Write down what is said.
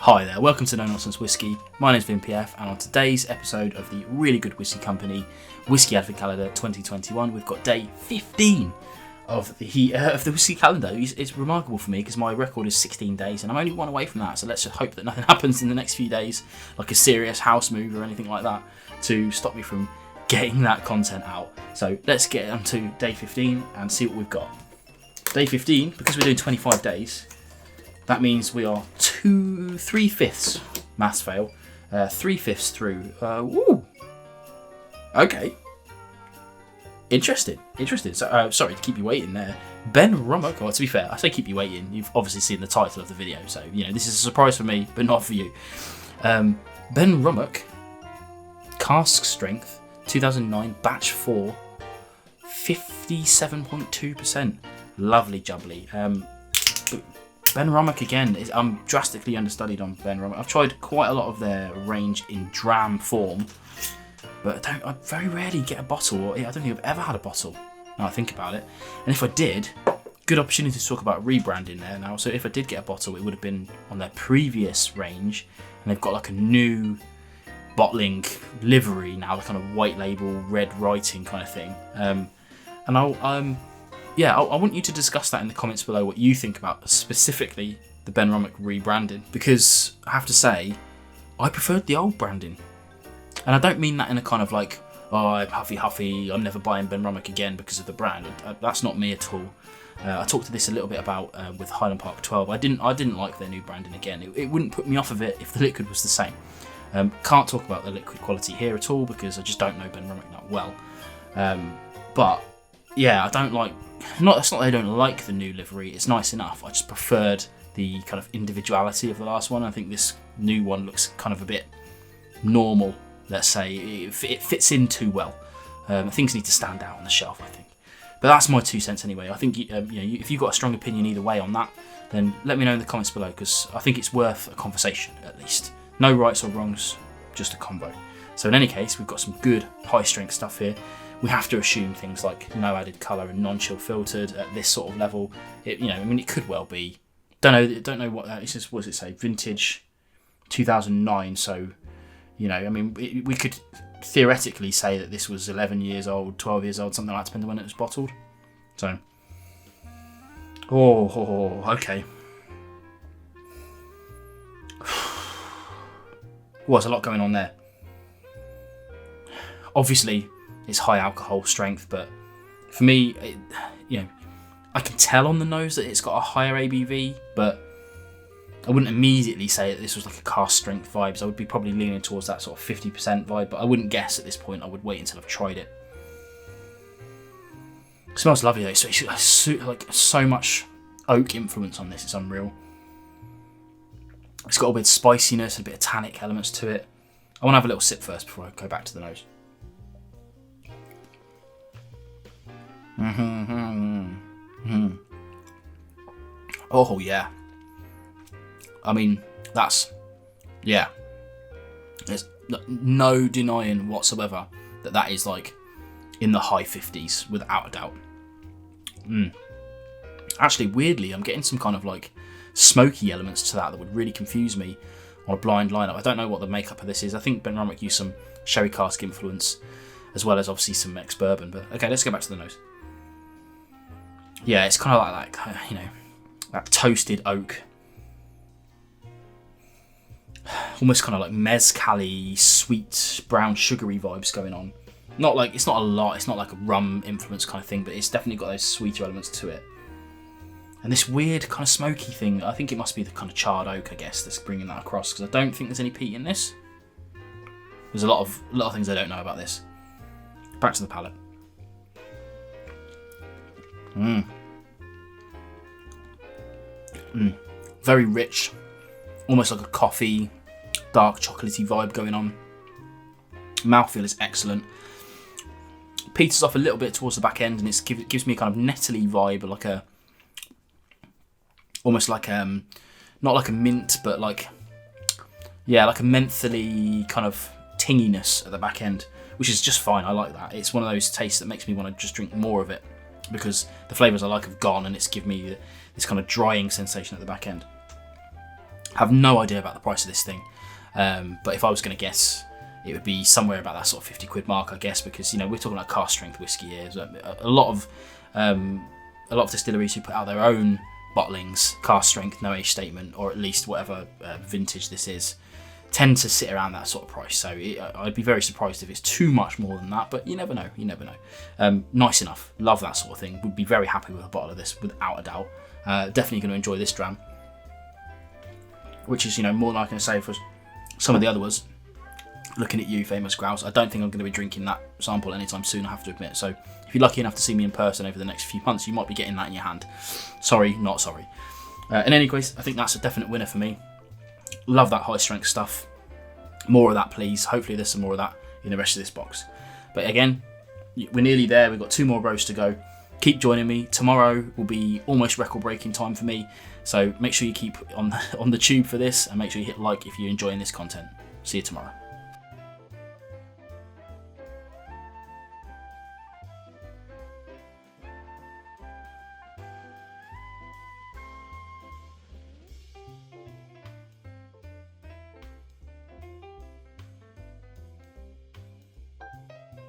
Hi there, welcome to No Nonsense Whisky. My name's VinPF, and on today's episode of the really good whisky company, Whisky Advent Calendar 2021, we've got day 15 of the whisky calendar. It's remarkable for me because my record is 16 days, and I'm only one away from that. So let's just hope that nothing happens in the next few days, like a serious house move or anything like that, to stop me from getting that content out. So let's get on to day 15 and see what we've got. Day 15, because we're doing 25 days. That means we are 3/5 maths fail, 3/5 through. Woo. Okay. Interesting. So, sorry to keep you waiting there. Benromach, or to be fair, I say keep you waiting. You've obviously seen the title of the video, so this is a surprise for me, but not for you. Benromach Cask Strength 2009 Batch 4, 57.2%. Lovely jubbly. Benromach again, I'm drastically understudied on Benromach. I've tried quite a lot of their range in dram form, but I very rarely get a bottle. I don't think I've ever had a bottle, now I think about it. And if I did, good opportunity to talk about rebranding there now. So if I did get a bottle, it would have been on their previous range, and they've got like a new bottling livery now, the kind of white label, red writing kind of thing. And I want you to discuss that in the comments below, what you think about specifically the Benromach rebranding, because I have to say, I preferred the old branding. And I don't mean that in a kind of like, oh, I'm huffy, I'm never buying Benromach again because of the brand. That's not me at all. I talked to this a little bit about with Highland Park 12. I didn't like their new branding again. It wouldn't put me off of it if the liquid was the same. Can't talk about the liquid quality here at all because I just don't know Benromach that well. But yeah, I don't like. It's not that I don't like the new livery. It's nice enough. I just preferred the kind of individuality of the last one. I think this new one looks kind of a bit normal. Let's say it fits in too well. Things need to stand out on the shelf, I think. But that's my 2 cents anyway. I think if you've got a strong opinion either way on that, then let me know in the comments below, because I think it's worth a conversation at least. No rights or wrongs, just a convo. So in any case, we've got some good high strength stuff here. We have to assume things like no added colour and non-chill filtered at this sort of level. It could well be. Don't know what that is. What does it say? Vintage 2009. So, we could theoretically say that this was 11 years old, 12 years old, something like that, depending on when it was bottled. So, okay. Well, there's a lot going on there. Obviously, it's high alcohol strength, but for me, I can tell on the nose that it's got a higher ABV, but I wouldn't immediately say that this was like a cask strength vibes. I would be probably leaning towards that sort of 50% vibe, but I wouldn't guess at this point. I would wait until I've tried it. It smells lovely though. It's like so much oak influence on this. It's unreal. It's got a bit of spiciness, a bit of tannic elements to it. I want to have a little sip first before I go back to the nose. Oh yeah. I mean, there's no denying whatsoever that is like in the high 50s without a doubt. Actually, weirdly, I'm getting some kind of like smoky elements to that would really confuse me on a blind lineup. I don't know what the makeup of this is. I think Benromach used some sherry cask influence as well as obviously some ex-bourbon. But okay, let's go back to the nose. Yeah, it's kind of like that, that toasted oak. Almost kind of like mezcal-y, sweet, brown, sugary vibes going on. It's not a lot, it's not like a rum influence kind of thing, but it's definitely got those sweeter elements to it. And this weird kind of smoky thing, I think it must be the kind of charred oak, I guess, that's bringing that across, because I don't think there's any peat in this. There's a lot of things I don't know about this. Back to the palate. Very rich, almost like a coffee, dark chocolatey vibe going on. Mouthfeel is excellent. Peters off a little bit towards the back end, and it gives me a kind of nettly vibe, like almost like not like a mint, but like a mentholy kind of tinginess at the back end, which is just fine. I like that. It's one of those tastes that makes me want to just drink more of it, because the flavours I like have gone, and it's given me this kind of drying sensation at the back end. Have no idea about the price of this thing, but if I was going to guess, it would be somewhere about that sort of 50 quid mark, I guess, because we're talking about cask strength whiskey here. A lot of distilleries who put out their own bottlings, cask strength, no age statement, or at least whatever vintage this is, tend to sit around that sort of price. So I'd be very surprised if it's too much more than that, but you never know. Nice enough, love that sort of thing. Would be very happy with a bottle of this without a doubt. Definitely going to enjoy this dram, which is more than I can say for some of the other ones. Looking at you, Famous Grouse, I don't think I'm going to be drinking that sample anytime soon, I have to admit. So if you're lucky enough to see me in person over the next few months, you might be getting that in your hand. Sorry, not sorry. In any case, I think that's a definite winner for me. Love that high strength stuff. More of that, please. Hopefully there's some more of that in the rest of this box. But again, we're nearly there. We've got 2 more rows to go. Keep joining me. Tomorrow will be almost record-breaking time for me. So make sure you keep on the tube for this, and make sure you hit like if you're enjoying this content. See you tomorrow.